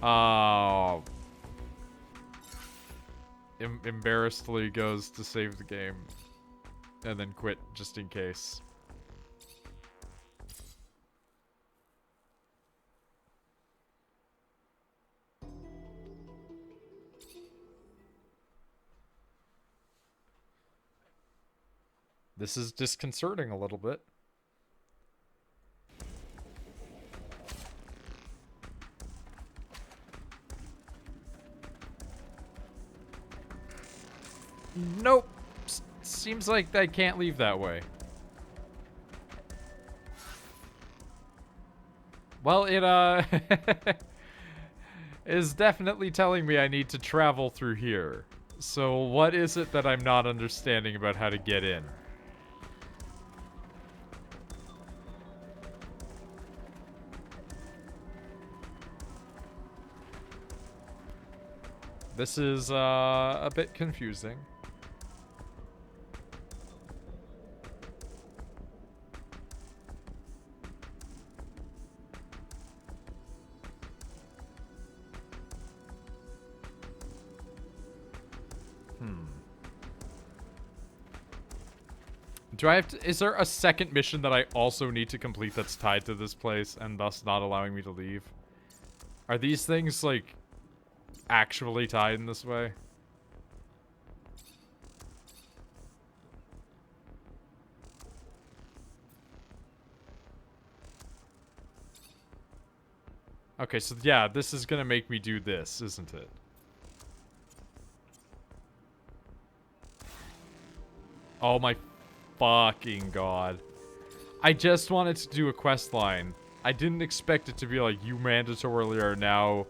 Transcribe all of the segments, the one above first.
Oh. Embarrassedly goes to save the game. And then quit just in case. This is disconcerting a little bit. Nope. Seems like I can't leave that way. Well, it, is definitely telling me I need to travel through here. So what is it that I'm not understanding about how to get in? This is, a bit confusing. Do I have to, is there a second mission that I also need to complete that's tied to this place and thus not allowing me to leave? Are these things, like, actually tied in this way? Okay, so yeah, this is gonna make me do this, isn't it? Oh my fucking god. I just wanted to do a quest line. I didn't expect it to be like, you mandatorily are now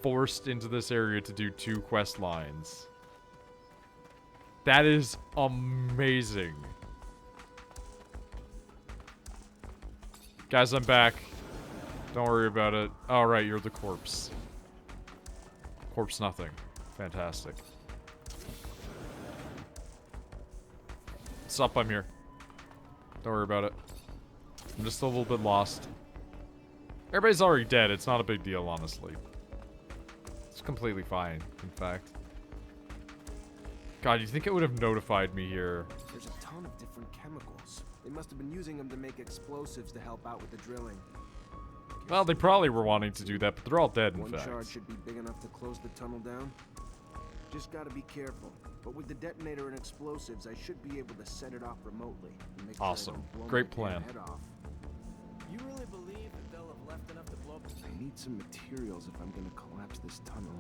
forced into this area to do 2 quest lines. That is amazing. Guys, I'm back. Don't worry about it. All right, you're the corpse. Corpse nothing. Fantastic. What's up? I'm here. Don't worry about it. I'm just a little bit lost. Everybody's already dead. It's not a big deal, honestly. It's completely fine, in fact. God, you think it would have notified me here? There's a ton of different chemicals. They must have been using them to make explosives to help out with the drilling. Well, they probably were wanting to do that, but they're all dead, in One fact. charge should be big enough to close the tunnel down. Just gotta be careful. But with the detonator and explosives, I should be able to set it off remotely. And make Awesome. Sure I don't blow Great my plan. damn head off. You really believe that they'll have left enough to blow up? I need some materials if I'm gonna collapse this tunnel.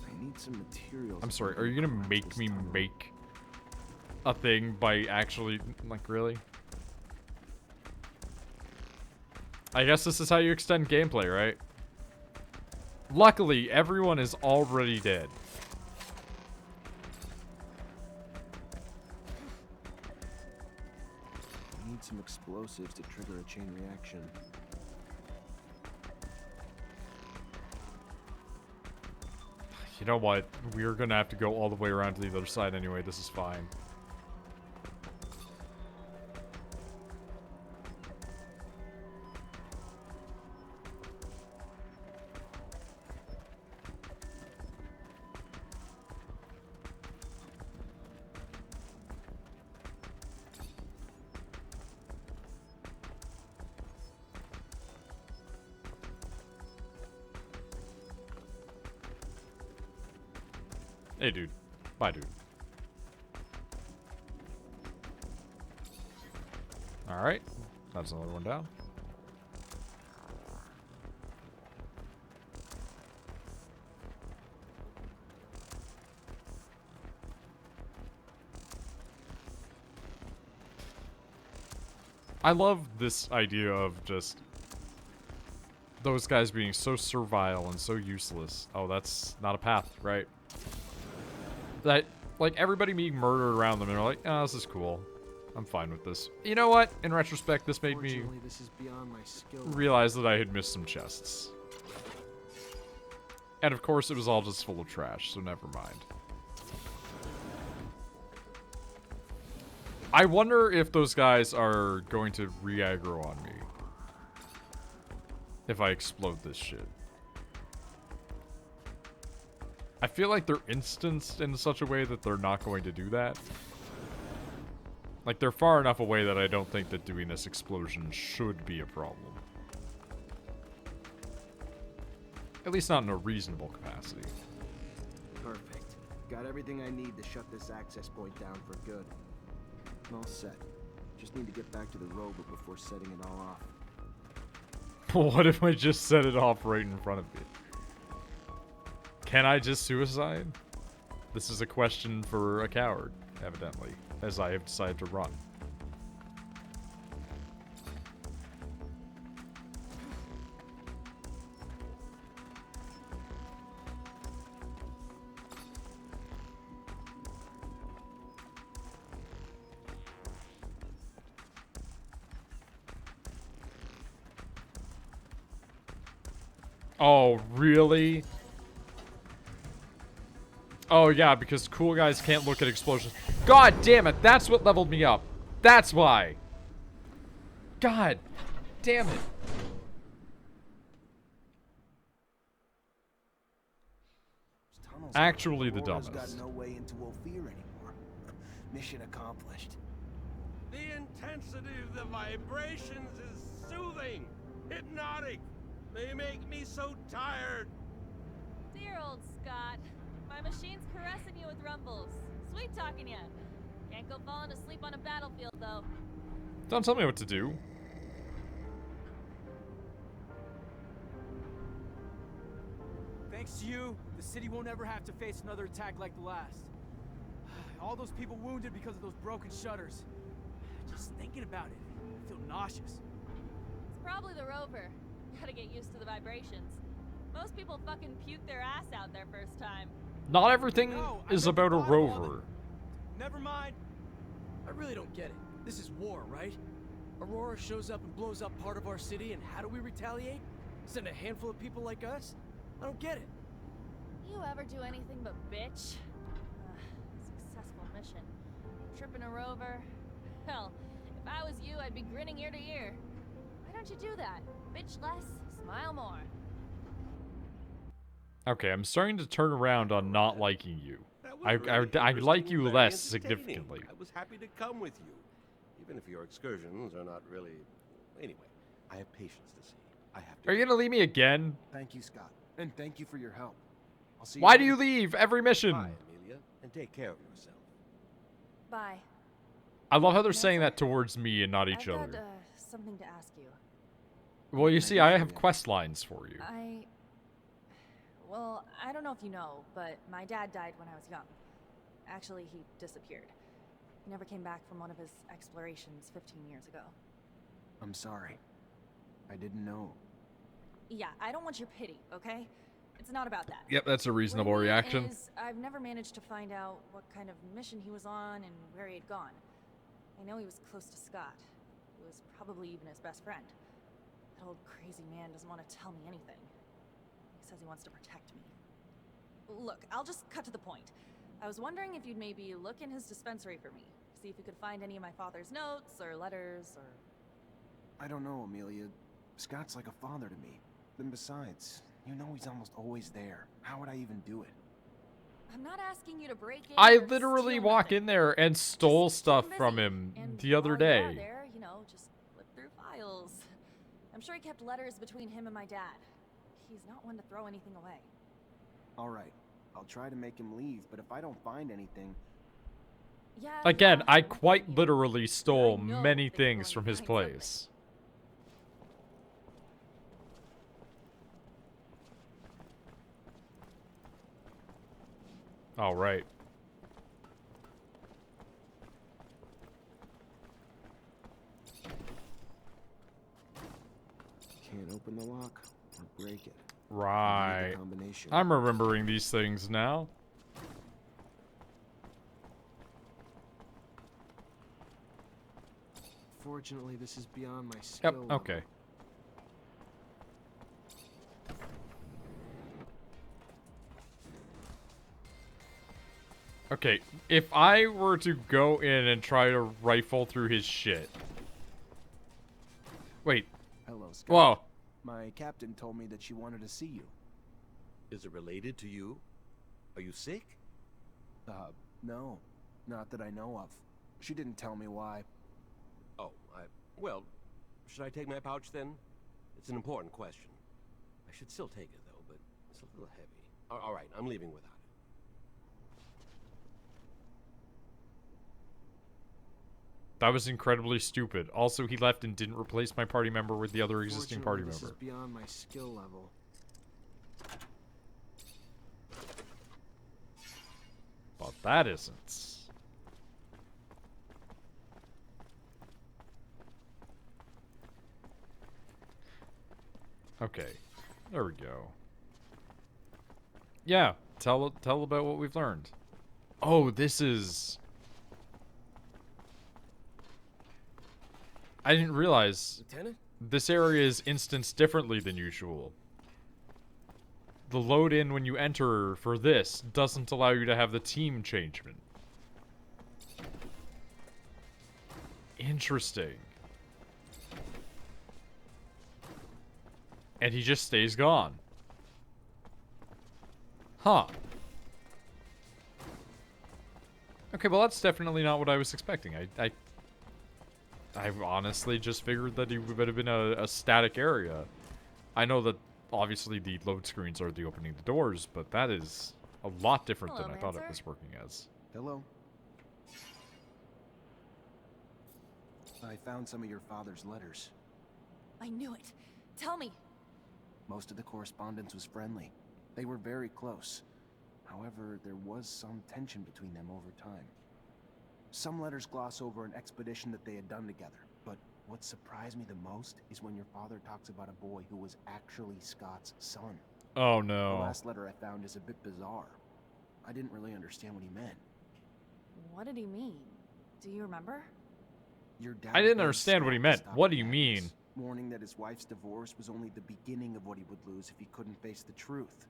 I need some materials. I'm sorry, are you gonna make me make a thing by actually, like, really? I guess this is how you extend gameplay, right? Luckily, everyone is already dead. I need some explosives to trigger a chain reaction. You know what? We're gonna have to go all the way around to the other side anyway. This is fine. Hey, dude. Bye, dude. Alright. That's another one down. I love this idea of just those guys being so servile and so useless. Oh, that's not a path, right? That, like, everybody being murdered around them, and they're like, oh, this is cool. I'm fine with this. You know what? In retrospect, this made me This is beyond my skill. realize that I had missed some chests. And of course, it was all just full of trash, so never mind. I wonder if those guys are going to re-aggro on me. if I explode this shit. I feel like they're instanced in such a way that they're not going to do that. Like, they're far enough away that I don't think that doing this explosion should be a problem. At least not in a reasonable capacity. Perfect. Got everything I need to shut this access point down for good. I'm all set. Just need to get back to the rover before setting it all off. What if I just set it off right in front of me? Can I just suicide? This is a question for a coward, evidently, as I have decided to run. Oh, really? Oh, yeah, because cool guys can't look at explosions. God damn it, that's what leveled me up. That's why. God damn it. Actually the dumbest. Got no way into Ophir anymore. Mission accomplished. The intensity of the vibrations is soothing, hypnotic. They make me so tired. Dear old Scott. My machine's caressing you with rumbles. Sweet talking you. Can't go falling asleep on a battlefield, though. Don't tell me what to do. Thanks to you, the city won't ever have to face another attack like the last. All those people wounded because of those broken shutters. Just thinking about it, I feel nauseous. It's probably the rover. Gotta get used to the vibrations. Most people fucking puke their ass out their first time. Not everything No, is I never about a thought of all rover. Never mind. I really don't get it. This is war, right? Aurora shows up and blows up part of our city, and how do we retaliate? Send a handful of people like us? I don't get it. You ever do anything but bitch? Successful mission. Tripping a rover? Hell, if I was you, I'd be grinning ear to ear. Why don't you do that? Bitch less, smile more. Okay, I'm starting to turn around on not liking you. I like you very less entertaining. significantly. I was happy to come with you, even if your excursions are not really. Anyway, I have patients to see. I have to. Are you gonna leave me again? Thank you, Scott. And thank you for your help. I'll see Why you do you later. leave every mission? Bye, Amelia, and take care of yourself. Bye. I love how they're saying that towards me and not each I've other. got, something to ask you. Well, you see, I have quest lines for you. Well, I don't know if you know, but my dad died when I was young. Actually, he disappeared. He never came back from one of his explorations 15 years ago. I'm sorry. I didn't know. Yeah, I don't want your pity, okay? It's not about that. Yep, that's a reasonable What I mean reaction. is, I've never managed to find out what kind of mission he was on and where he had gone. I know he was close to Scott, who was probably even his best friend. That old crazy man doesn't want to tell me anything. He says he wants to protect me. Look, I'll just cut to the point. I was wondering if you'd maybe look in his dispensary for me. See if you could find any of my father's notes or letters or... I don't know, Amelia. Scott's like a father to me. And besides, you know he's almost always there. How would I even do it? I'm not asking you to break in I or literally steal walk nothing. in there and stole Just keep stuff him from busy. him And the other while you are day. there, you know, just flip through files. I'm sure he kept letters between him and my dad. He's not one to throw anything away. All right. I'll try to make him leave, but if I don't find anything... Yeah. Again, yeah, I I'm quite with you. literally stole I know many that you're things going from to his find something. place. All right. Can't open the lock or break it. Right. Combination. I'm remembering these things now. Fortunately, this is beyond my Yep, skill level. okay. Okay, if I were to go in and try to rifle through his shit. Wait, Hello, Scott. whoa. My captain told me that she wanted to see you. Is it related to you? Are you sick? No. Not that I know of. She didn't tell me why. Oh, well, should I take my pouch then? It's an important question. I should still take it though, but it's a little heavy. All right, I'm leaving without it. That was incredibly stupid. Also, he left and didn't replace my party member with the other existing party Fortunately, member. this is beyond my skill level. But that isn't. Okay, there we go. Yeah, tell about what we've learned. Oh, this is... I didn't realize Lieutenant? this area is instanced differently than usual. The load in when you enter for this doesn't allow you to have the team changement. Interesting. And he just stays gone. Huh. Okay, well that's definitely not what I was expecting. I honestly just figured that he would have been a static area. I know that obviously the load screens are the opening the doors, but that is a lot different Hello, than I thought it Mancer. was working as. Hello. I found some of your father's letters. I knew it. Tell me. Most of the correspondence was friendly. They were very close. However, there was some tension between them over time. Some letters gloss over an expedition that they had done together, but what surprised me the most is when your father talks about a boy who was actually Scott's son. Oh The no. last letter I found is a bit bizarre. I didn't really understand what he meant. What did he mean? Do you remember? Your dad I didn't begged understand what he Scott to meant. stop What the do you madness, mean? warning that his wife's divorce was only the beginning of what he would lose if he couldn't face the truth.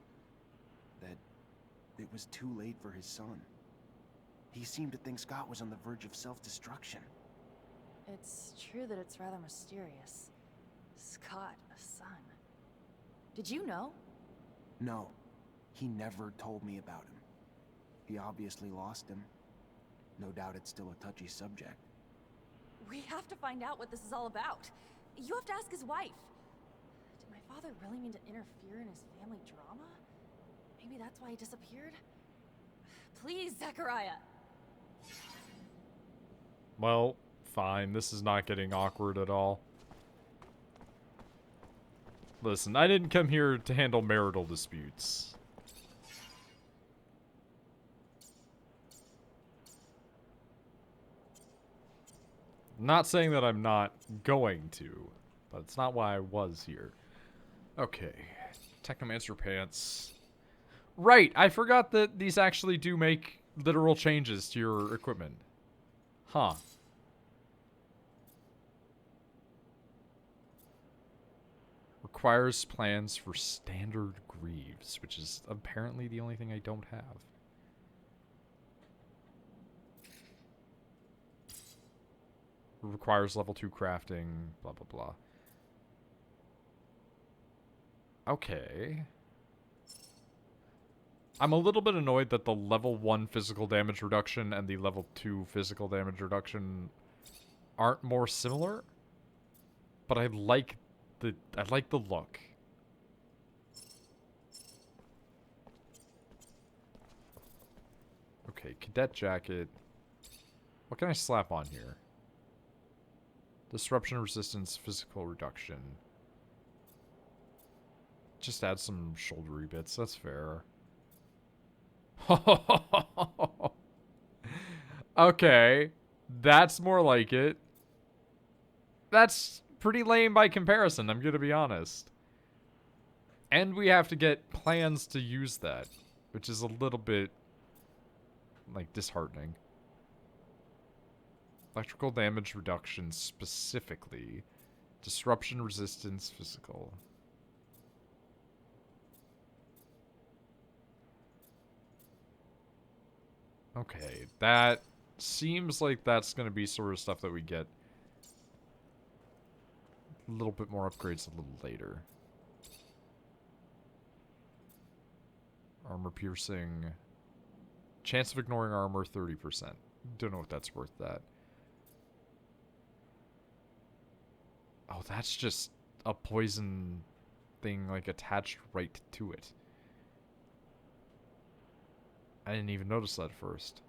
That it was too late for his son. He seemed to think Scott was on the verge of self-destruction. It's true that it's rather mysterious. Scott, a son. Did you know? No, he never told me about him. He obviously lost him. No doubt it's still a touchy subject. We have to find out what this is all about. You have to ask his wife. Did my father really mean to interfere in his family drama? Maybe that's why he disappeared? Please, Zechariah. Well, fine. This is not getting awkward at all. Listen, I didn't come here to handle marital disputes. Not saying that I'm not going to, but it's not why I was here. Okay. Technomancer pants. Right, I forgot that these actually do make literal changes to your equipment. Huh. Requires plans for standard greaves, which is apparently the only thing I don't have. Requires level 2 crafting, blah blah blah. Okay. I'm a little bit annoyed that the level 1 physical damage reduction and the level 2 physical damage reduction aren't more similar. But I like the look. Okay, cadet jacket. What can I slap on here? Disruption resistance, physical reduction. Just add some shouldery bits, that's fair. Okay, that's more like it. That's pretty lame by comparison, I'm gonna be honest. And we have to get plans to use that, which is a little bit, like, disheartening. Electrical damage reduction specifically. Disruption resistance physical. Okay, that seems like that's going to be sort of stuff that we get a little bit more upgrades a little later. Armor piercing. Chance of ignoring armor, 30%. Don't know what that's worth that. Oh, that's just a poison thing, like, attached right to it. I didn't even notice that first.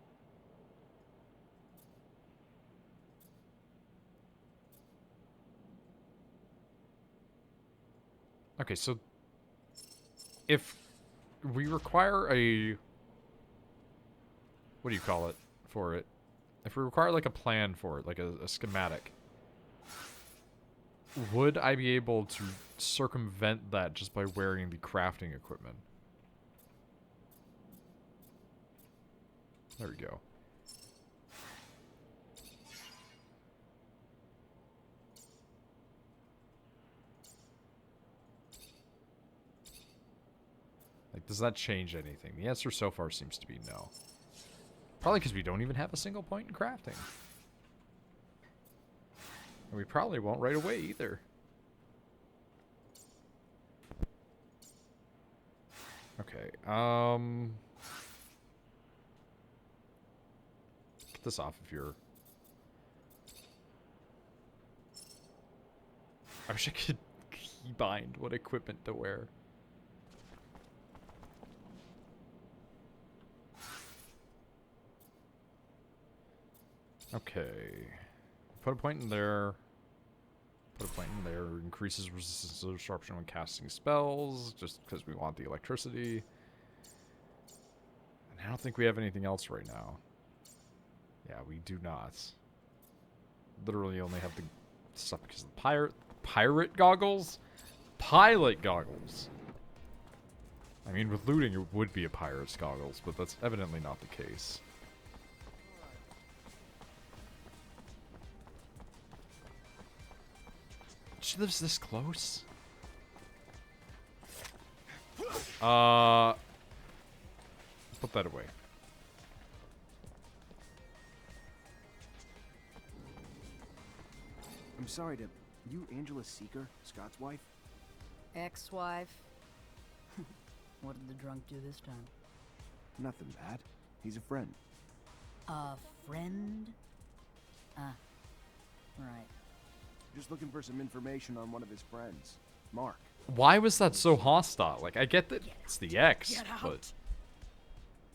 Okay, so if we require a, what do you call it for it? If we require like a plan for it, like a schematic, would I be able to circumvent that just by wearing the crafting equipment? There we go. Like, does that change anything? The answer so far seems to be no. Probably because we don't even have a single point in crafting. And we probably won't right away either. Okay, get this off of here. I wish I could keybind what equipment to wear. Okay. Put a point in there. Put a point in there. Increases resistance to disruption when casting spells, just because we want the electricity. And I don't think we have anything else right now. Yeah, we do not. Literally only have the stuff because of the pirate goggles? Pilot goggles! I mean, with looting, it would be a pirate's goggles, but that's evidently not the case. She lives this close? Put that away. I'm sorry to... You Angela Seeker, Scott's wife? Ex-wife? What did the drunk do this time? Nothing bad. He's a friend. A friend? Ah, right. Just looking for some information on one of his friends, Mark. Why was that so hostile? Like, I get that it's the ex, Get out. but...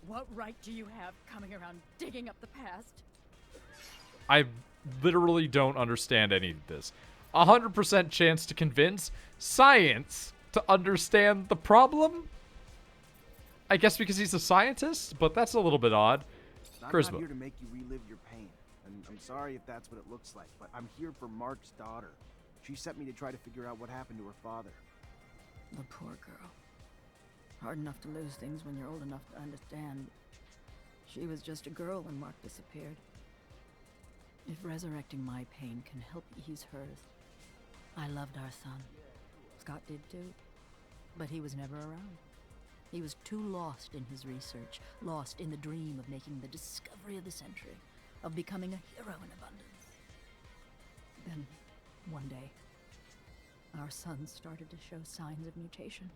What right do you have coming around digging up the past? I literally don't understand any of this. 100% chance to convince science to understand the problem? I guess because he's a scientist, but that's a little bit odd. I'm Charisma. not here to make you relive your pain. And I'm sorry if that's what it looks like, but I'm here for Mark's daughter. She sent me to try to figure out what happened to her father. The poor girl. Hard enough to lose things when you're old enough to understand. She was just a girl when Mark disappeared. If resurrecting my pain can help ease hers. I loved our son. Scott did too. But he was never around. He was too lost in his research, lost in the dream of making the discovery of the century, of becoming a hero in abundance. Then, one day, our son started to show signs of mutation.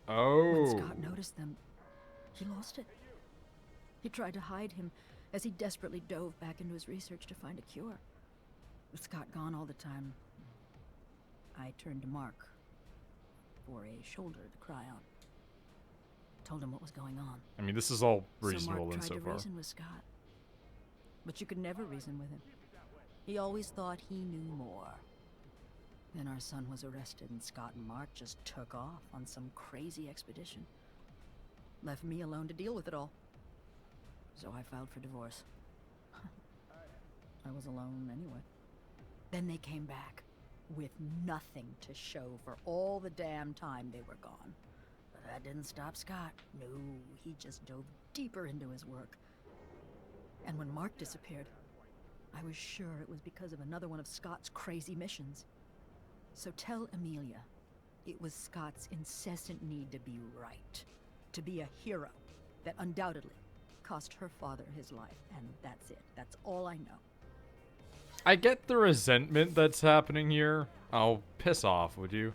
Oh. When Scott noticed them, he lost it. He tried to hide him as he desperately dove back into his research to find a cure. With Scott gone all the time, I turned to Mark for a shoulder to cry on. Told him what was going on. I mean, this is all So reasonable Mark in tried so to far. reason with Scott. But you could never reason with him. He always thought he knew more. Then our son was arrested and Scott and Mark just took off on some crazy expedition. Left me alone to deal with it all. So I filed for divorce. I was alone anyway. Then they came back with nothing to show for all the damn time they were gone. But that didn't stop Scott. No, he just dove deeper into his work. And when Mark disappeared, I was sure it was because of another one of Scott's crazy missions. So tell Amelia, it was Scott's incessant need to be right, to be a hero, that undoubtedly cost her father his life, and that's it. That's all I know. I get the resentment that's happening here. Oh, piss off, would you?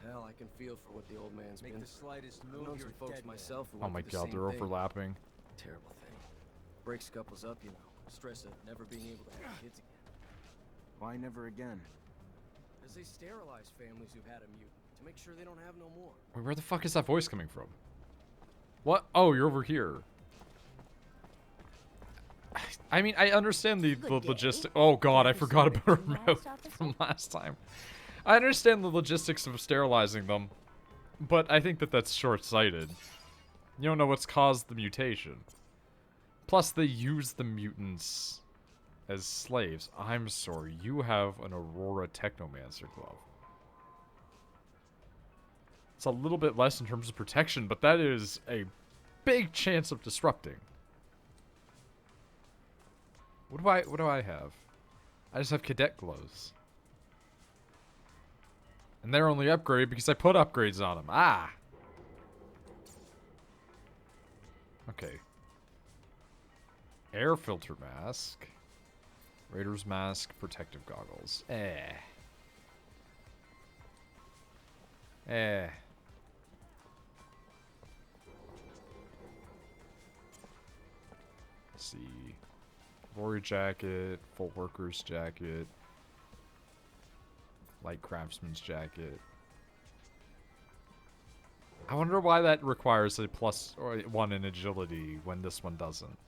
Hell, I can feel for what the old man's Make been. the slightest I've move, known you're some folks dead, man. myself who Oh went my through the god, same they're thing. overlapping. Terrible thing. Breaks couples up, you know. Stress of never being able to have kids again. Why never again? As they sterilize families who've had a mutant to make sure they don't have no more. Wait, where the fuck is that voice coming from? What? Oh, you're over here. I mean, I understand the logistic. Oh god, I forgot about her mouth from last time. I understand the logistics of sterilizing them, but I think that that's short-sighted. You don't know what's caused the mutation. Plus, they use the mutants as slaves. I'm sorry, you have an Aurora Technomancer glove. It's a little bit less in terms of protection, but that is a big chance of disrupting. What do I have? I just have cadet gloves. And they're only upgraded because I put upgrades on them. Ah! Okay. Air filter mask. Raider's mask. Protective goggles. Let's see. Warrior jacket. Full worker's jacket. Light craftsman's jacket. I wonder why that requires a +1 in agility when this one doesn't.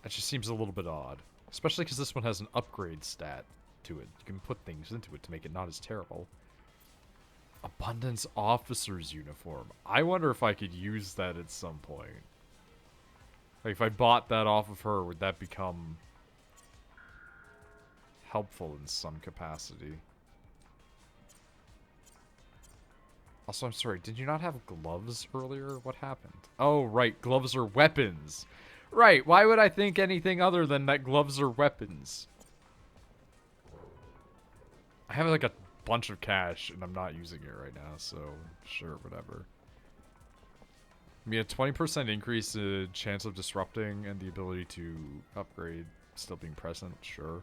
That just seems a little bit odd. Especially because this one has an upgrade stat to it. You can put things into it to make it not as terrible. Abundance officer's uniform. I wonder if I could use that at some point. Like, if I bought that off of her, would that become helpful in some capacity? Also, I'm sorry, did you not have gloves earlier? What happened? Oh, right, gloves are weapons. Right, why would I think anything other than that gloves are weapons? I have like a bunch of cash and I'm not using it right now, so sure, whatever. I mean, a 20% increase in chance of disrupting and the ability to upgrade still being present, sure.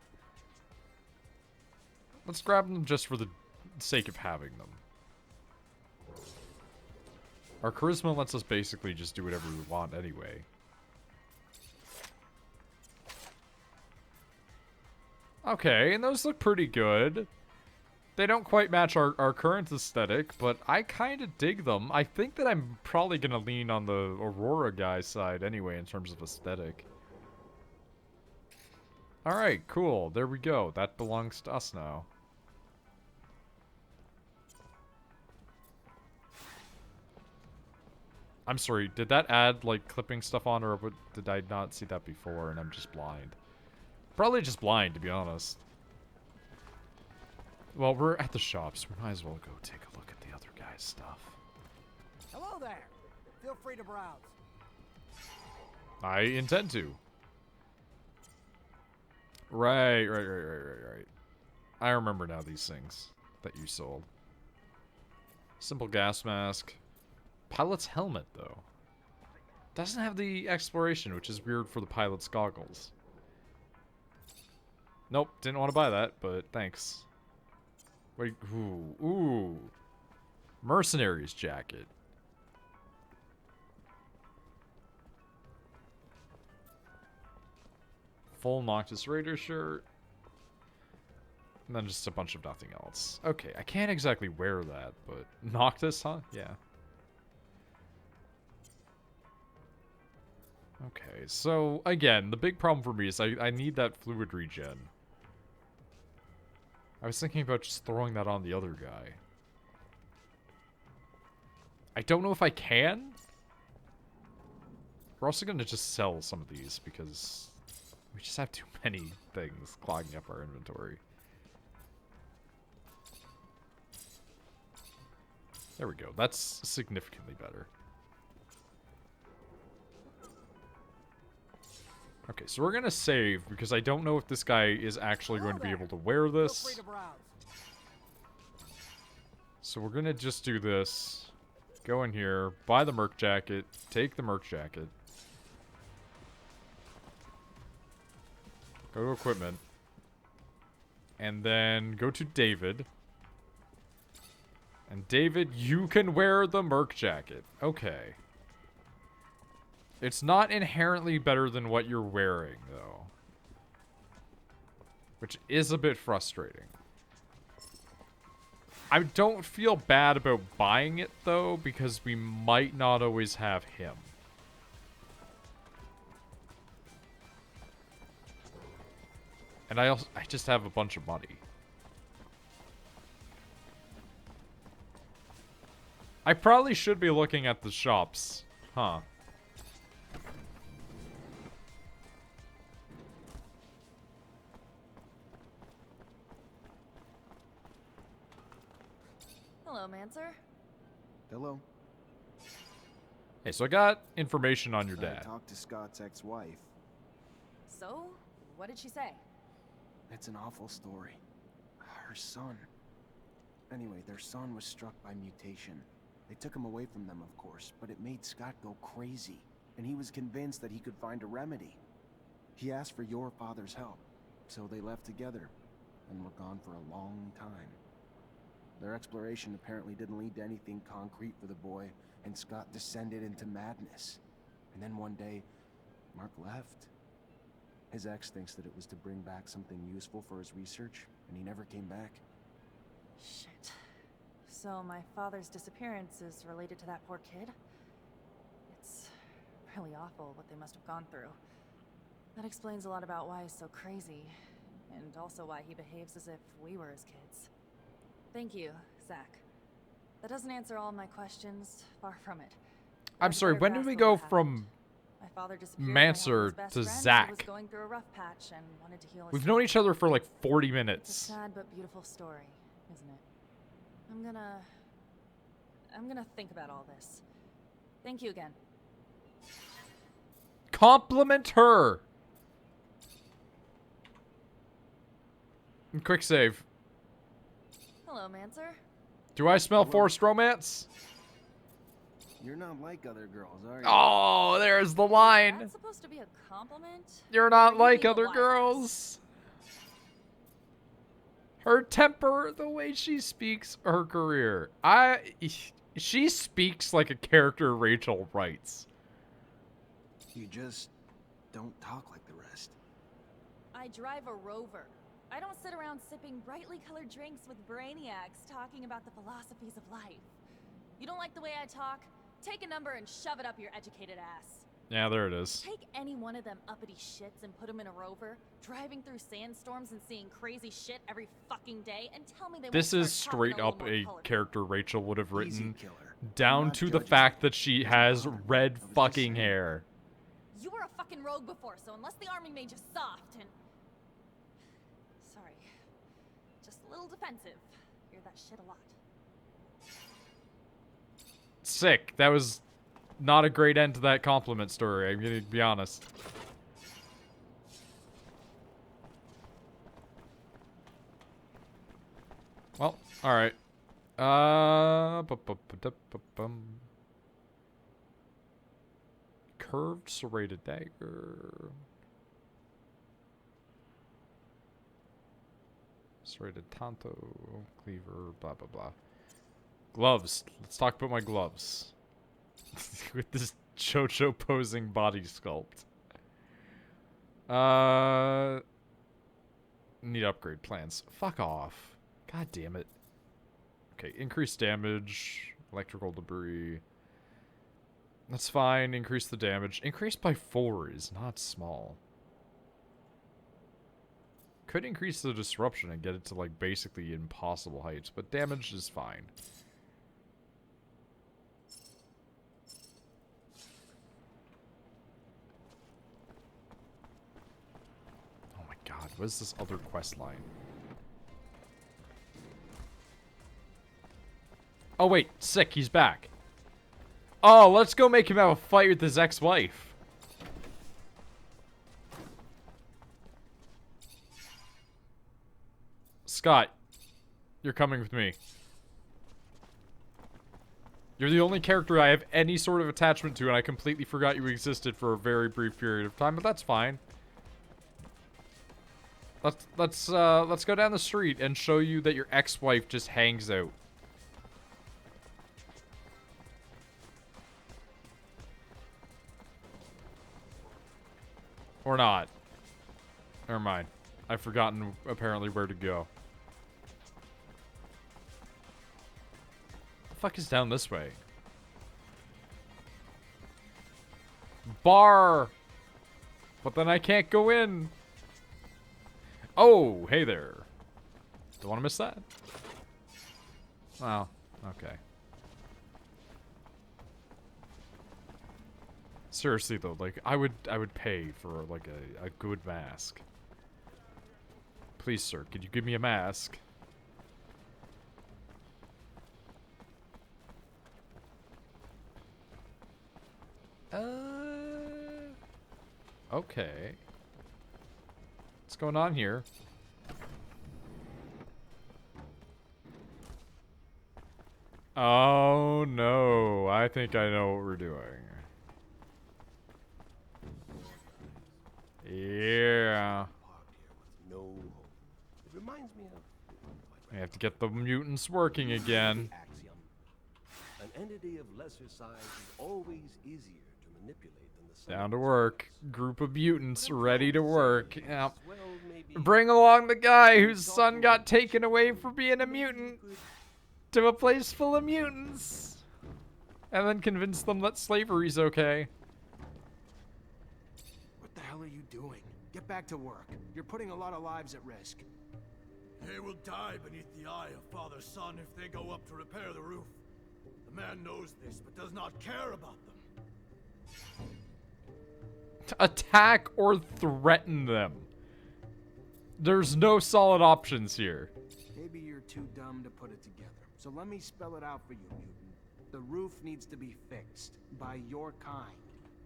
Let's grab them just for the sake of having them. Our charisma lets us basically just do whatever we want anyway. Okay, and those look pretty good. They don't quite match our current aesthetic, but I kind of dig them. I think that I'm probably going to lean on the Aurora guy's side anyway in terms of aesthetic. Alright, cool. There we go. That belongs to us now. I'm sorry, did that add, like, clipping stuff on, or did I not see that before and I'm just blind? Probably just blind, to be honest. Well, we're at the shops. We might as well go take a look at the other guy's stuff. Hello there. Feel free to browse. I intend to. Right. I remember now these things that you sold. Simple gas mask. Pilot's helmet, though. Doesn't have the exploration, which is weird for the pilot's goggles. Nope, didn't want to buy that, but thanks. Wait, ooh. Mercenary's jacket. Full Noctis Raider shirt. And then just a bunch of nothing else. Okay, I can't exactly wear that, but Noctis, huh? Yeah. Okay, so again, the big problem for me is I need that fluid regen. I was thinking about just throwing that on the other guy. I don't know if I can. We're also going to just sell some of these because we just have too many things clogging up our inventory. There we go. That's significantly better. Okay, so we're going to save because I don't know if this guy is actually going to be able to wear this. Feel free to browse. So we're going to just do this. Go in here, buy the merc jacket, take the merc jacket. Go to equipment. And then go to David. And David, you can wear the Merc jacket. Okay. It's not inherently better than what you're wearing, though. Which is a bit frustrating. I don't feel bad about buying it, though, because we might not always have him. And I just have a bunch of money. I probably should be looking at the shops. Huh. Hello, Mancer. Hello. Hey, so I got information on your I dad. talked to Scott's ex-wife. So, what did she say? It's an awful story. Her son. Anyway, their son was struck by mutation. They took him away from them, of course, but it made Scott go crazy, and he was convinced that he could find a remedy. He asked for your father's help, so they left together, and were gone for a long time. Their exploration apparently didn't lead to anything concrete for the boy, and Scott descended into madness. And then one day, Mark left. His ex thinks that it was to bring back something useful for his research, and he never came back. Shit. So my father's disappearance is related to that poor kid? It's really awful what they must have gone through. That explains a lot about why he's so crazy, and also why he behaves as if we were his kids. Thank you, Zach. That doesn't answer all my questions, far from it. I'm sorry, when did we go from my father disappeared when I was Mancer his best to friend. He Zach? was going through a rough patch and wanted to heal his We've known each other for like 40 It's a minutes. sad but beautiful story, isn't it? I'm gonna think about all this. Thank you again. Compliment her. And quick save. Hello, Mancer. Do I smell forced romance? You're not like other girls, are you? Oh, there's the line. That's supposed to be a compliment? You're Or not you like being a other wise girls. Her temper, the way she speaks, her career. She speaks like a character Rachel writes. You just don't talk like the rest. I drive a Rover. I don't sit around sipping brightly colored drinks with brainiacs talking about the philosophies of life. You don't like the way I talk? Take a number and shove it up your educated ass. Yeah, there it is. Take any one of them uppity shits and put them in a Rover, driving through sandstorms and seeing crazy shit every fucking day, and tell me they This won't is start talking straight a up little more a colorful. character Rachel would have Easy, written, killer. down Not to the judging. fact that she has Doesn't red bother. I was just fucking saying. hair. You were a fucking rogue before, so unless the army made you soft and... Sorry. Just a little defensive. Hear that shit a lot. Sick. That was not a great end to that compliment story, I'm gonna be honest. Well, alright. Curved serrated dagger. Serrated tanto, cleaver, blah blah blah. Gloves. Let's talk about my gloves. With this JoJo posing body sculpt. Need upgrade plans. Fuck off. God damn it. Okay, increase damage, electrical debris. That's fine. Increase the damage. Increase by 4 is not small. Could increase the disruption and get it to like basically impossible heights, but damage is fine. Oh my god, what is this other quest line? Oh wait, sick, he's back. Oh, let's go make him have a fight with his ex-wife. Scott, you're coming with me. You're the only character I have any sort of attachment to, and I completely forgot you existed for a very brief period of time, but that's fine. Let's go down the street and show you that your ex-wife just hangs out. Or not. Never mind. I've forgotten, apparently, where to go. The fuck is down this way? Bar! But then I can't go in. Oh, hey there. Don't want to miss that. Well, okay. Seriously though, like I would pay for like a good mask. Please, sir, could you give me a mask? Okay. What's going on here? Oh no, I think I know what we're doing. Yeah. No hope. It reminds me of. I have to get the mutants working again. Axiom. An entity of lesser size is always easier to manipulate than the sum Down of to its work. parts. Group of mutants ready to work. Yep. Well, maybe Bring along the guy whose son got taken away for being a mutant to a place full of mutants. And then convince them that slavery's okay. What the hell are you doing? Get back to work. You're putting a lot of lives at risk. They will die beneath the eye of Father's Son if they go up to repair the roof. The man knows this, but does not care about them. Attack or threaten them. There's no solid options here. Maybe you're too dumb to put it together. So let me spell it out for you, mutant. The roof needs to be fixed by your kind.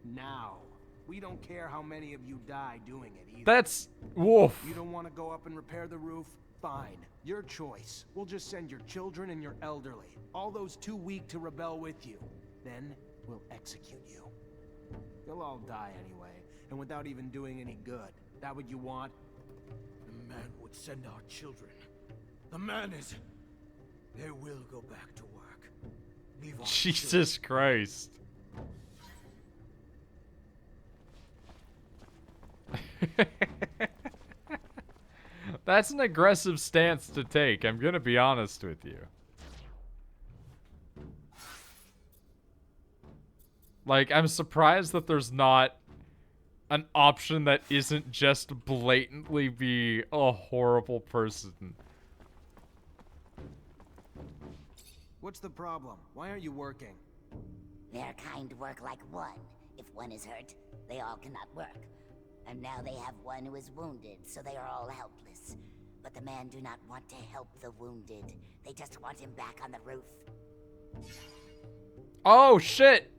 Now. We don't care how many of you die doing it either. That's woof. You don't want to go up and repair the roof? Fine. Your choice. We'll just send your children and your elderly. All those too weak to rebel with you. Then we'll execute you. You'll all die anyway, and without even doing any good. That what you want? The man would send our children. The man is... They will go back to work. Leave our Jesus Christ. That's an aggressive stance to take, I'm gonna be honest with you. Like, I'm surprised that there's not an option that isn't just blatantly be a horrible person. What's the problem? Why aren't you working? Their kind work like one. If one is hurt, they all cannot work. And now they have one who is wounded, so they are all helpless. But the men do not want to help the wounded. They just want him back on the roof. Oh, shit!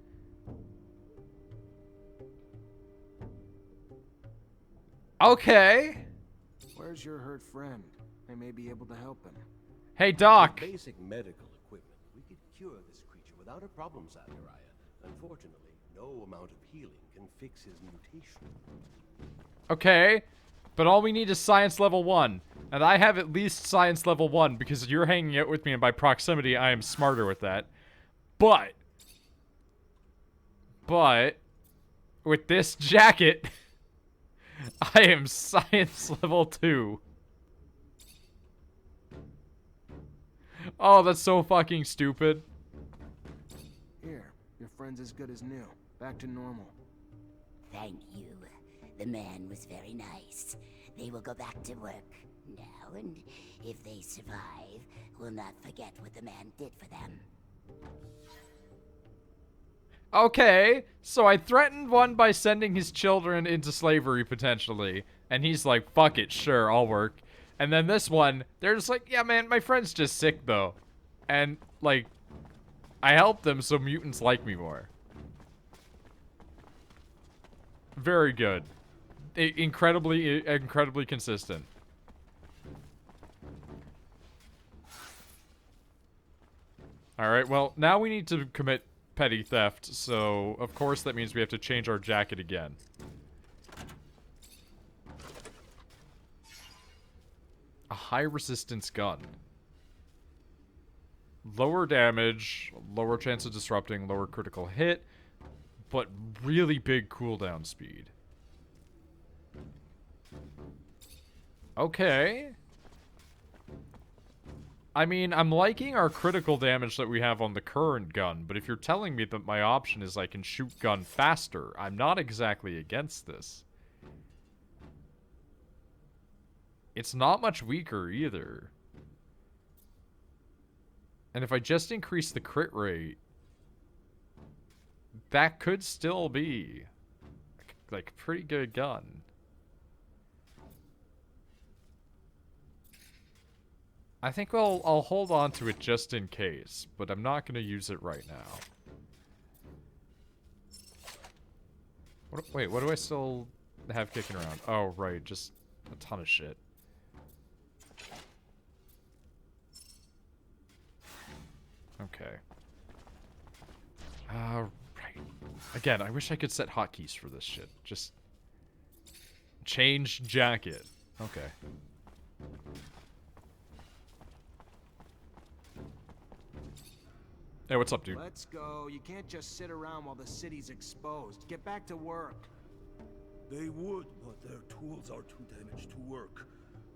Okay. Where's your hurt friend? I may be able to help him. Hey, Doc. With basic medical equipment, we could cure this creature without a problem, Zachariah. Unfortunately, no amount of healing can fix his mutation. Okay. But all we need is science level 1. And I have at least science level 1 because you're hanging out with me, and by proximity, I am smarter with that. But with this jacket, I am science level 2. Oh, that's so fucking stupid. Here, your friend's as good as new. Back to normal. Thank you. The man was very nice. They will go back to work now, and if they survive, will not forget what the man did for them. Okay, so I threatened one by sending his children into slavery, potentially. And he's like, fuck it, sure, I'll work. And then this one, they're just like, yeah, man, my friend's just sick, though. And, like, I helped them so mutants like me more. Very good. Incredibly consistent. Alright, well, now we need to commit petty theft, so of course that means we have to change our jacket again. A high resistance gun. Lower damage, lower chance of disrupting, lower critical hit, but really big cooldown speed. Okay. I mean, I'm liking our critical damage that we have on the current gun, but if you're telling me that my option is I can shoot gun faster, I'm not exactly against this. It's not much weaker either. And if I just increase the crit rate, that could still be like a pretty good gun. I think I'll hold on to it just in case, but I'm not going to use it right now. Wait, what do I still have kicking around? Oh, right, just a ton of shit. Okay. Right. Again, I wish I could set hotkeys for this shit. Just change jacket. Okay. Hey, what's up, dude? Let's go. You can't just sit around while the city's exposed. Get back to work. They would, but their tools are too damaged to work.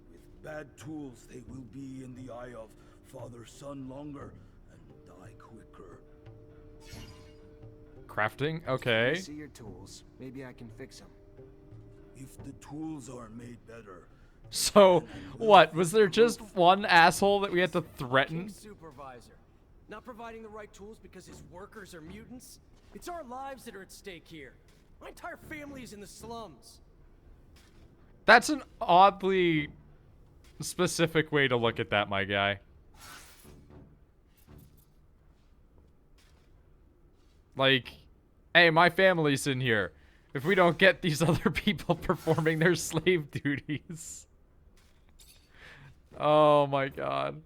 With bad tools, they will be in the eye of father-son longer and die quicker. Crafting? Okay. See your tools. Maybe I can fix them. If the tools are made better. So, what? Was there just one asshole that we had to threaten? Supervisor. Not providing the right tools because his workers are mutants? It's our lives that are at stake here. My entire family is in the slums. That's an oddly specific way to look at that, my guy. Like, hey, my family's in here. If we don't get these other people performing their slave duties. Oh my god.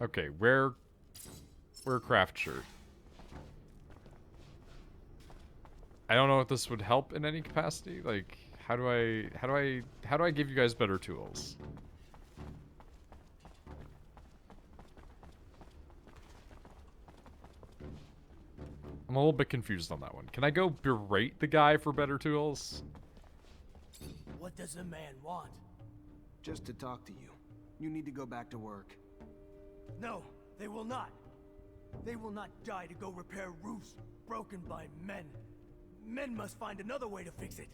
Okay, wear craft shirt. I don't know if this would help in any capacity. Like, how do I give you guys better tools? I'm a little bit confused on that one. Can I go berate the guy for better tools? What does the man want? Just to talk to you. You need to go back to work. No, they will not. They will not die to go repair roofs broken by men. Men must find another way to fix it.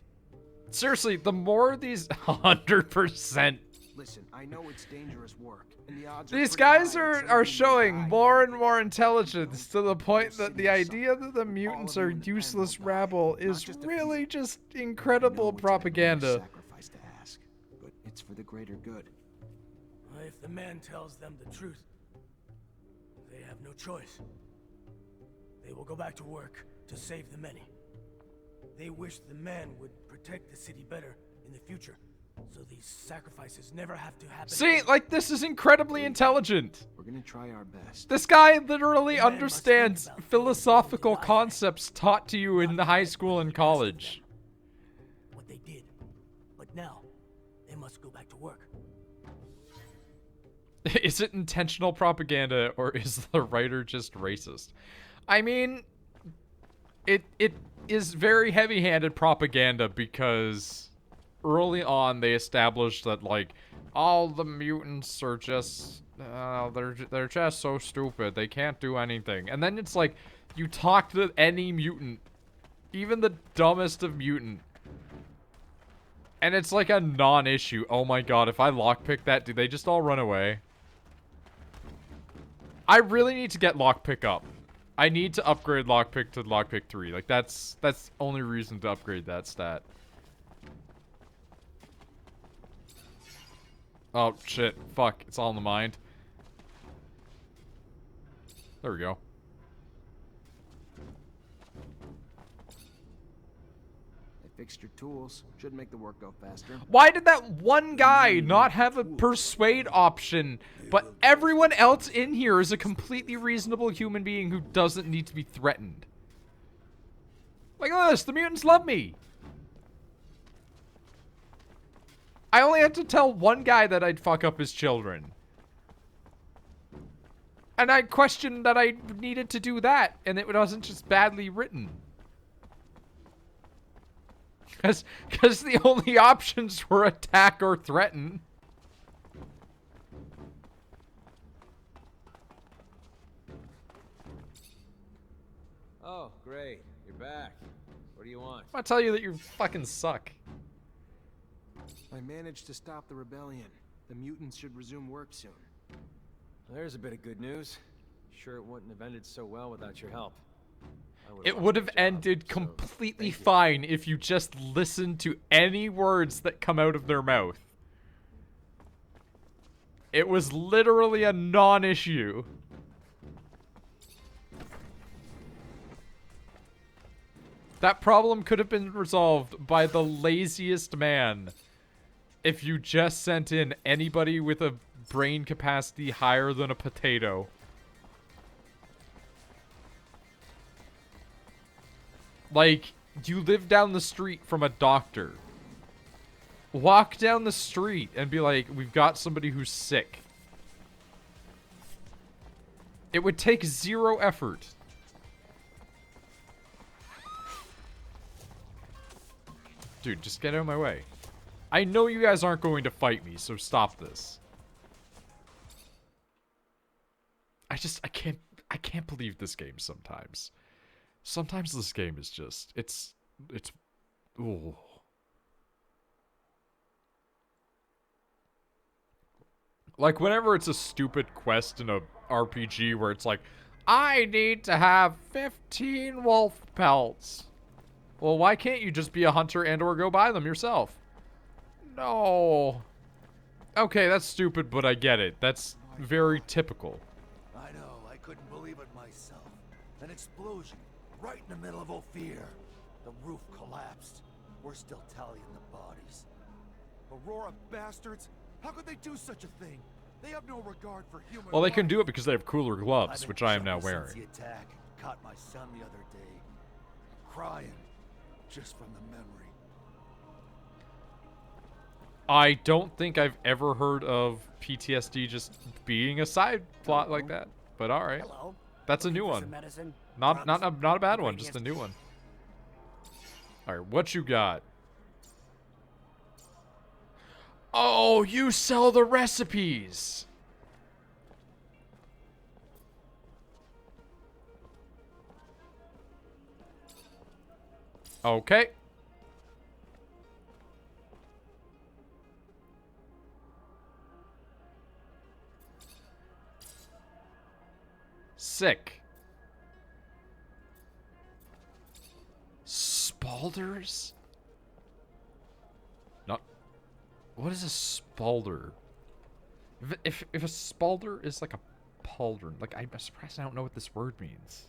Seriously, the more these 100%. Listen, I know it's dangerous work, and the odds These are guys pretty high that are somebody showing will die. more and more intelligence to the point that the idea that the mutants are you and useless Pen will die. rabble Not is just a really few. just I know incredible it's a propaganda. sacrifice to ask, but it's for the greater good. If the man tells them the truth, they have no choice. They will go back to work to save the many. They wish the man would protect the city better in the future, so these sacrifices never have to happen. See, like, this is incredibly intelligent. We're gonna try our best. This guy literally The man must understands think about philosophical things concepts taught to you in the high school and college. what they did. But now, they must go back to work. Is it intentional propaganda, or is the writer just racist? I mean, it is very heavy-handed propaganda because early on they established that, like, all the mutants are just they're just so stupid, they can't do anything. And then it's like, you talk to any mutant, even the dumbest of mutant, and it's like a non-issue. Oh my god, if I lockpick that, do they just all run away? I really need to get lockpick up. I need to upgrade lockpick to lockpick 3. Like, that's the only reason to upgrade that stat. Oh, shit. Fuck. It's all in the mind. There we go. I fixed your tools. Should make the work go faster. Why did that one guy not have a persuade option, but everyone else in here is a completely reasonable human being who doesn't need to be threatened? Look at this, the mutants love me. I only had to tell one guy that I'd fuck up his children. And I questioned that I needed to do that, and it wasn't just badly written. Because the only options were attack or threaten. Oh, great. You're back. What do you want? I tell you that you fucking suck. I managed to stop the rebellion. The mutants should resume work soon. Well, there's a bit of good news. Sure it wouldn't have ended so well without your help. It would have ended completely fine if you just listened to any words that come out of their mouth. It was literally a non-issue. That problem could have been resolved by the laziest man if you just sent in anybody with a brain capacity higher than a potato. Like, you live down the street from a doctor. Walk down the street and be like, we've got somebody who's sick. It would take zero effort. Dude, just get out of my way. I know you guys aren't going to fight me, so stop this. I can't believe this game sometimes. Sometimes this game is just, it's, ooh. Like, whenever it's a stupid quest in a RPG where it's like, I need to have 15 wolf pelts. Well, why can't you just be a hunter and or go buy them yourself? No. Okay, that's stupid, but I get it. That's very typical. I know, I couldn't believe it myself. An explosion right in the middle of Ophir. The roof collapsed. We're still tallying the bodies. Aurora bastards? How could they do such a thing? They have no regard for human Well, they can life. do it because they have cooler gloves, I've which been I am now chuckling since wearing. the attack. Caught my son the other day. Crying. Just from the memory. I don't think I've ever heard of PTSD just being a side plot like that, but all right. Hello. That's a new Looking for one. some medicine? Not Drugs? a bad one, Ingredients? just a new one. All right, what you got? Oh, you sell the recipes. Okay. Sick. Spalders? Not. What is a spalder? If a spalder is like a pauldron, like I'm surprised I don't know what this word means.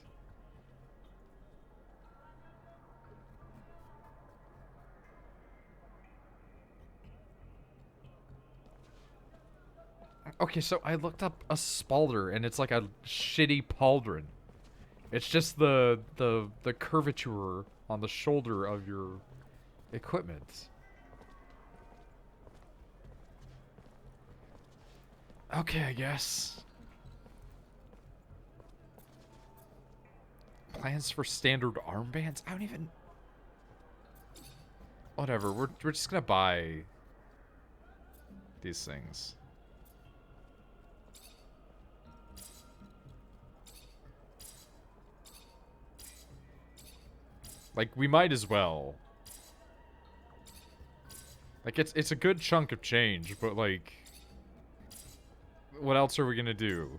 Okay, so I looked up a spalder, and it's like a shitty pauldron. It's just the curvature on the shoulder of your equipment. Okay, I guess. Plans for standard armbands? I don't even... Whatever, we're just gonna buy these things. Like, we might as well. Like, it's a good chunk of change, but, like... What else are we gonna do?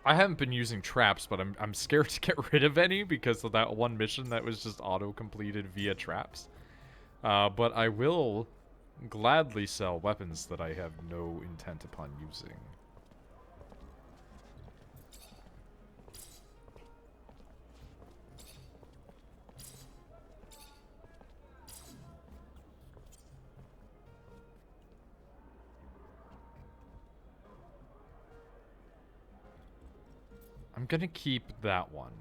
I haven't been using traps, but I'm scared to get rid of any because of that one mission that was just auto-completed via traps. But I will gladly sell weapons that I have no intent upon using. I'm gonna keep that one.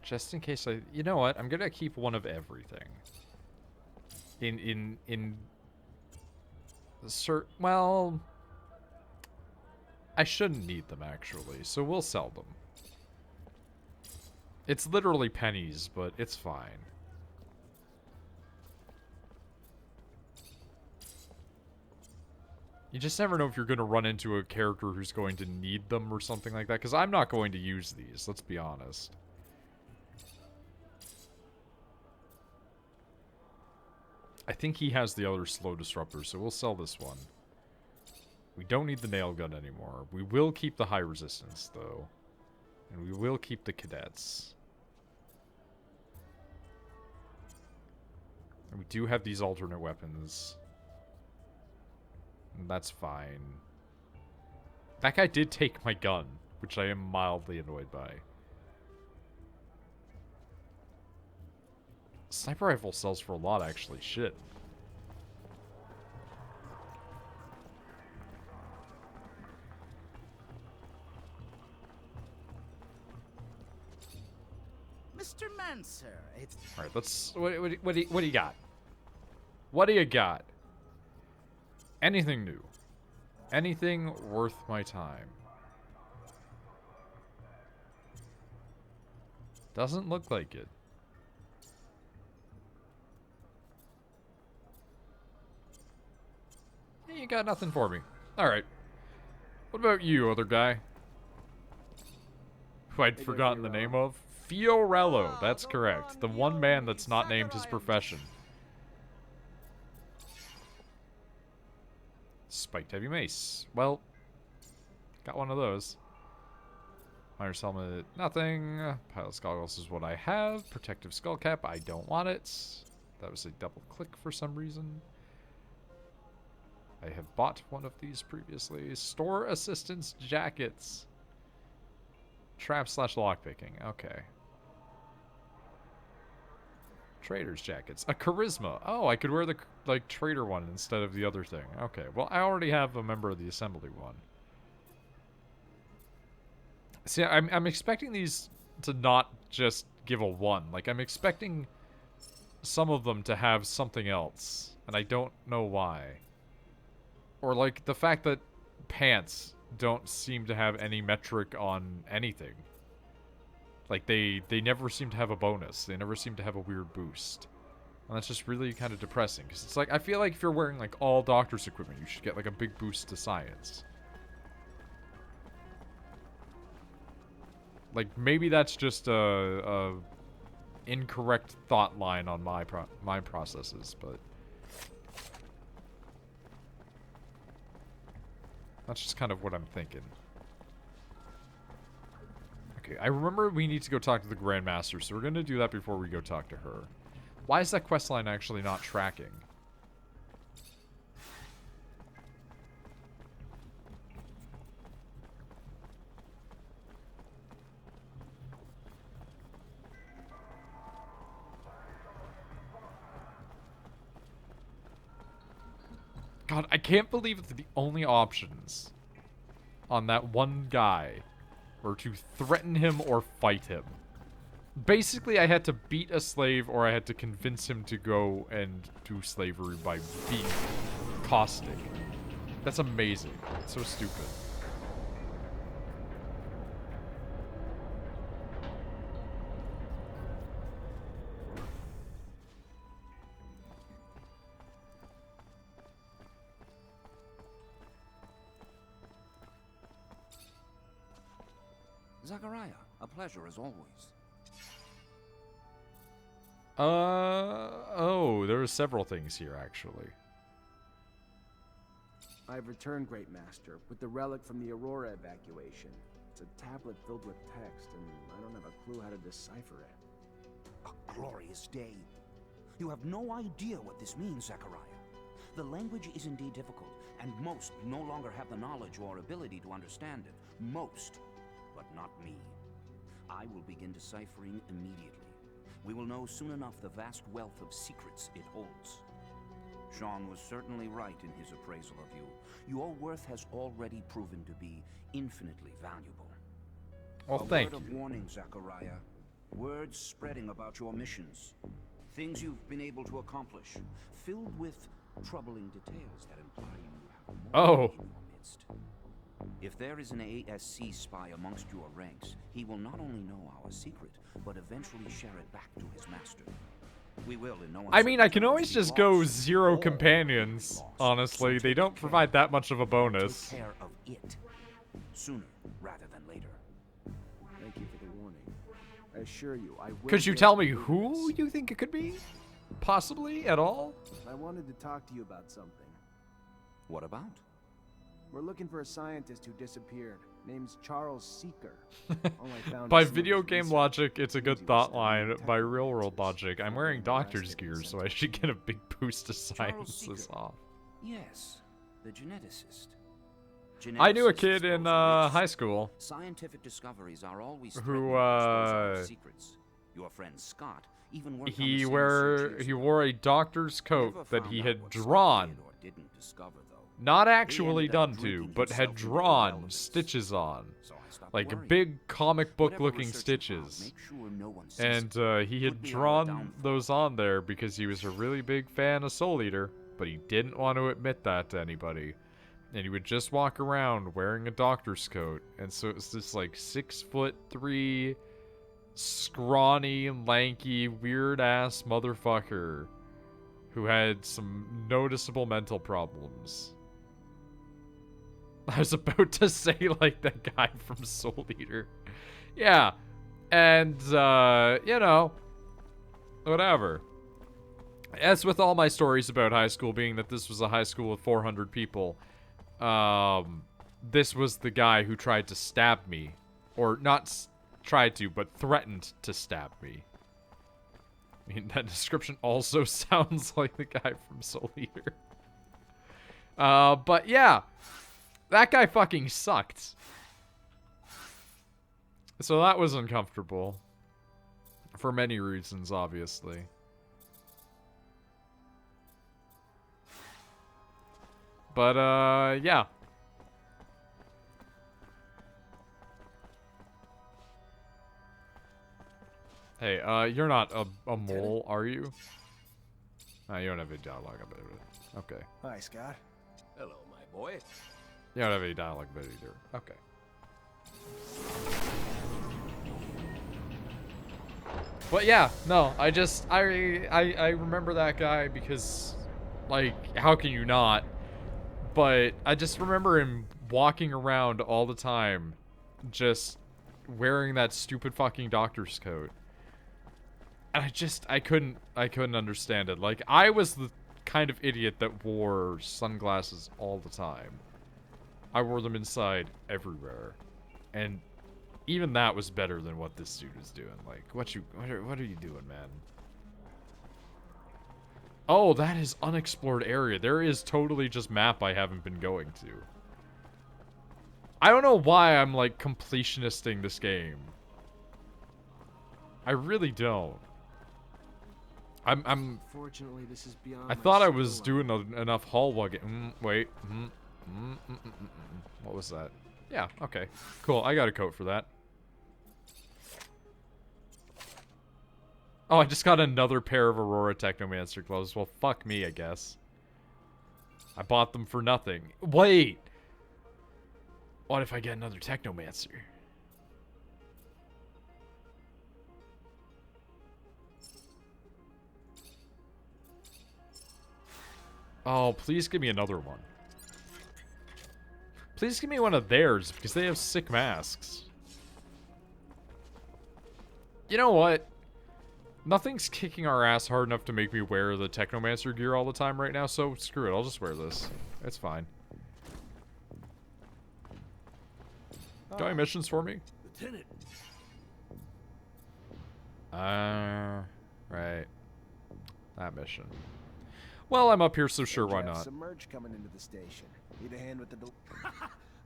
Just in case I... You know what? I'm gonna keep one of everything. Well... I shouldn't need them, actually, so we'll sell them. It's literally pennies, but it's fine. You just never know if you're going to run into a character who's going to need them or something like that, because I'm not going to use these, let's be honest. I think he has the other slow disruptor, so we'll sell this one. We don't need the nail gun anymore. We will keep the high resistance, though. And we will keep the cadets. And we do have these alternate weapons. And that's fine. That guy did take my gun, which I am mildly annoyed by. Sniper rifle sells for a lot, actually. Shit. Mr. Mancer, it's... Alright, let's... What do you got? What do you got? Anything new. Anything worth my time. Doesn't look like it. You got nothing for me. Alright. What about you, other guy? Who I'd forgotten the name of? Fiorello, that's correct. The one man that's not named his profession. Spiked heavy mace. Well, got one of those. Miner's helmet, nothing. Pilot's goggles is what I have. Protective skull cap, I don't want it. That was a double click for some reason. I have bought one of these previously. Store assistance jackets. Trap / lockpicking. Okay. Trader's jackets. A charisma. Oh, I could wear the like trader one instead of the other thing. Okay. Well, I already have a member of the assembly one. See, I'm expecting these to not just give a 1. Like, I'm expecting some of them to have something else, and I don't know why. Or like the fact that pants don't seem to have any metric on anything. Like, they never seem to have a bonus. They never seem to have a weird boost. And that's just really kind of depressing. Because it's like, I feel like if you're wearing, like, all doctor's equipment, you should get, like, a big boost to science. Like, maybe that's just a incorrect thought line on my processes, but... that's just kind of what I'm thinking. Okay, I remember we need to go talk to the Grandmaster, so we're going to do that before we go talk to her. Why is that questline actually not tracking? God, I can't believe that the only options on that one guy were to threaten him or fight him. Basically, I had to beat a slave or I had to convince him to go and do slavery by being caustic. That's amazing. It's so stupid. Zachariah, a pleasure as always. Oh, there are several things here, actually. I've returned, Great Master, with the relic from the Aurora evacuation. It's a tablet filled with text, and I don't have a clue how to decipher it. A glorious day. You have no idea what this means, Zachariah. The language is indeed difficult, and most no longer have the knowledge or ability to understand it. Most. But not me. I will begin deciphering immediately. We will know soon enough the vast wealth of secrets it holds. Sean was certainly right in his appraisal of you. Your worth has already proven to be infinitely valuable. Well, thank you. A word of warning, Zachariah. Words spreading about your missions. Things you've been able to accomplish. Filled with troubling details that imply you have more in your midst. If there is an ASC spy amongst your ranks, he will not only know our secret, but eventually share it back to his master. We will, in no I mean, I can always uncertain just go lost. 0 All companions, will be lost. honestly. So They take don't care. provide that much of a bonus. Take care of it. Sooner rather than later. Thank you for the warning. I assure you, I will. Could you get tell to me the who business. you think it could be? Possibly, at all? I wanted to talk to you about something. What about? We're looking for a scientist who disappeared. Name's Charles Seeker. All I found By is some of video his game research. logic, it's a Seems good he was thought studying line. By real world Technomancers logic, I'm before wearing being arrested doctor's and gear, sent so to I should get a prison. big boost to Charles sciences Seeker. off. Yes, the geneticist. I knew a Geneticists kid in pose risks. high school Scientific discoveries are always who, threatening to expose our secrets. Your friend Scott even worked on the same research years he ago. wore a doctor's Never coat that found he out had what Scott drawn. did or didn't discover, though. Not He actually ended up done to, drinking but had himself into drawn irrelevance. stitches on. So I stopped Like worrying. big comic book Whatever looking research you found, stitches. make sure no one sees And it. he had Could be our drawn downfall. those on there because he was a really big fan of Soul Eater, but he didn't want to admit that to anybody. And he would just walk around wearing a doctor's coat. And so it was this like 6'3", scrawny, lanky, weird ass motherfucker who had some noticeable mental problems. I was about to say like that guy from Soul Eater. Yeah. And, you know, whatever. As with all my stories about high school, being that this was a high school with 400 people, this was the guy who tried to stab me. Or not tried to, but threatened to stab me. I mean, that description also sounds like the guy from Soul Eater. But yeah. That guy fucking sucked. So that was uncomfortable. For many reasons, obviously. But, yeah. Hey, you're not a mole, are you? You don't have any dialogue about it. Okay. Hi, Scott. Hello, my boy. You don't have any dialogue about it either. Okay. But yeah, no, I remember that guy because, like, how can you not? But I just remember him walking around all the time, just wearing that stupid fucking doctor's coat. And I couldn't understand it. Like, I was the kind of idiot that wore sunglasses all the time. I wore them inside everywhere. And even that was better than what this dude was doing. Like, what are you doing, man? Oh, that is unexplored area. There is totally just map I haven't been going to. I don't know why I'm, like, completionisting this game. I really don't. Unfortunately, this is beyond I my thought I was skill doing enough hull wugging. Wait. What was that? Yeah, okay. Cool, I got a coat for that. Oh, I just got another pair of Aurora Technomancer gloves. Well, fuck me, I guess. I bought them for nothing. Wait! What if I get another Technomancer? Oh, please give me another one. Please give me one of theirs, because they have sick masks. You know what? Nothing's kicking our ass hard enough to make me wear the Technomancer gear all the time right now, so screw it. I'll just wear this. It's fine. Got any missions for me? Lieutenant. Right. That mission. Well, I'm up here, so sure, why Jeff, not? Some merch coming into the station. Need a hand with the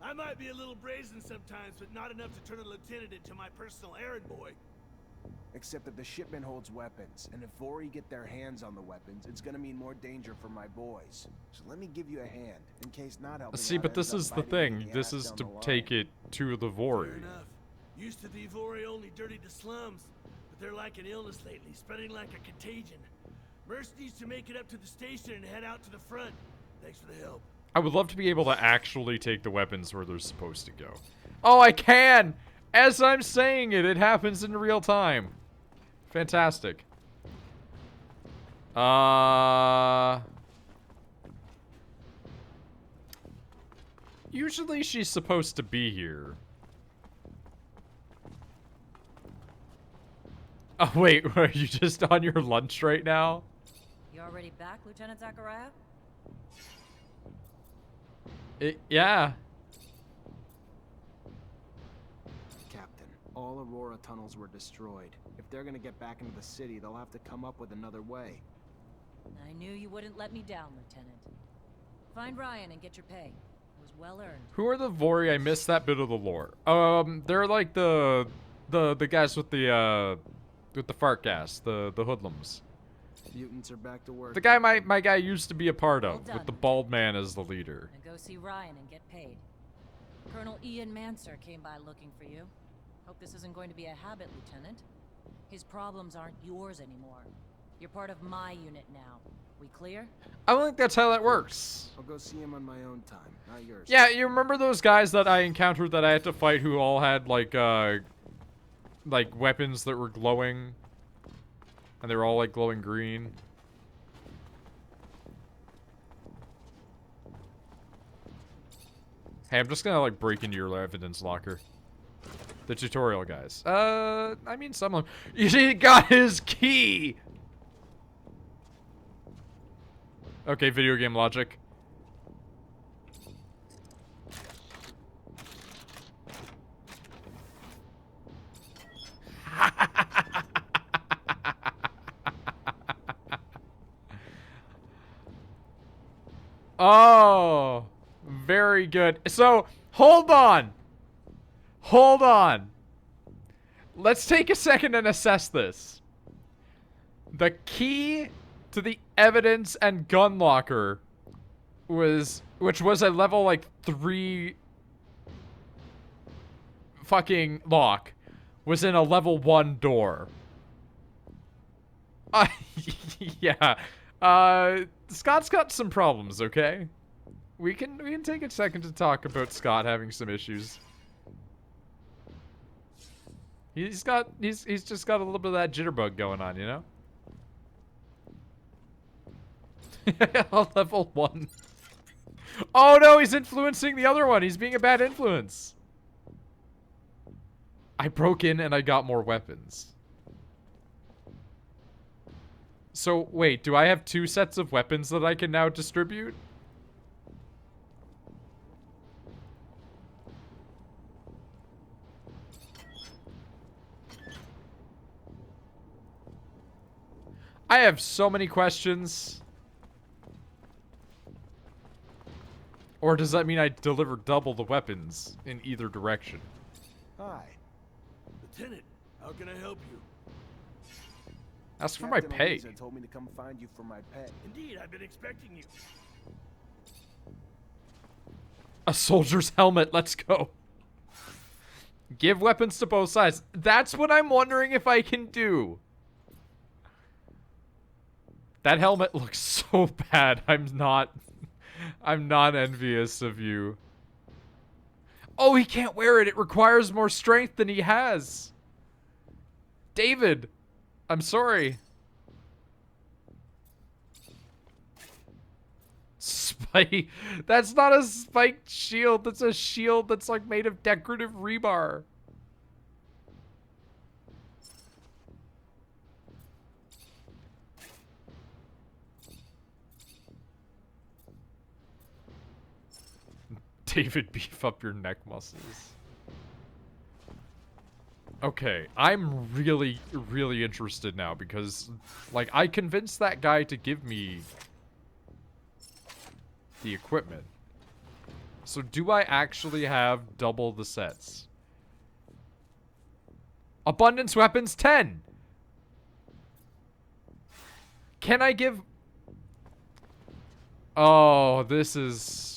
I might be a little brazen sometimes, but not enough to turn a lieutenant into my personal errand boy. Except that the shipment holds weapons, and if Vori get their hands on the weapons, it's gonna mean more danger for my boys. So let me give you a hand, in case not helping. See, but this is the thing. This is to take it to the Fair Vori. enough. Used to be Vori only dirtied the slums, but they're like an illness lately, spreading like a contagion. Merce needs to make it up to the station and head out to the front. Thanks for the help. I would love to be able to actually take the weapons where they're supposed to go. Oh, I can! As I'm saying it, it happens in real time. Fantastic. Usually she's supposed to be here. Oh, wait, are you just on your lunch right now? You already back, Lieutenant Zachariah? Yeah. Captain, all Aurora tunnels were destroyed. If they're gonna get back into the city, they'll have to come up with another way. I knew you wouldn't let me down, Lieutenant. Find Ryan and get your pay. It was well earned. Who are the Vori? I missed that bit of the lore. They're like the guys with the fart gas, the hoodlums. Mutants are back to work. The guy my guy used to be a part of, Well with the done. bald man as the leader. Now go see Ryan and get paid. Colonel Unintended came by looking for you. Hope this isn't going to be a habit, Lieutenant. His problems aren't yours anymore. You're part of my unit now. We clear? I don't think that's how that works. I'll go see him on my own time, not yours. Yeah, you remember those guys that I encountered that I had to fight who all had like weapons that were glowing? And they were all like glowing green. Hey, I'm just gonna like break into your evidence locker. The tutorial guys. I mean some of them. He got his key! Okay, video game logic. Oh, very good. So, hold on. Hold on. Let's take a second and assess this. The key to the evidence and gun locker which was a level like 3 fucking lock, was in a level 1 door. Yeah. Scott's got some problems, okay? We can take a second to talk about Scott having some issues. He's just got a little bit of that jitterbug going on, you know? Level 1. Oh no, he's influencing the other one. He's being a bad influence. I broke in and I got more weapons. So, wait, do I have 2 sets of weapons that I can now distribute? I have so many questions. Or does that mean I deliver double the weapons in either direction? Hi. Lieutenant, how can I help you? Ask for my Captain pay. Eliza told me to come find you for my pay. Indeed, I've been expecting you. A soldier's helmet, let's go. Give weapons to both sides. That's what I'm wondering if I can do. That helmet looks so bad. I'm not envious of you. Oh, he can't wear it. It requires more strength than he has. David, I'm sorry. Spike. That's not a spiked shield. That's a shield that's like made of decorative rebar. David, beef up your neck muscles. Okay, I'm really, really interested now because, like, I convinced that guy to give me the equipment. So do I actually have double the sets? Abundance weapons 10. Can I give... Oh, this is...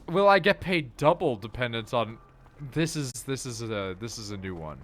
Will I get paid double dependent on... This is a new one.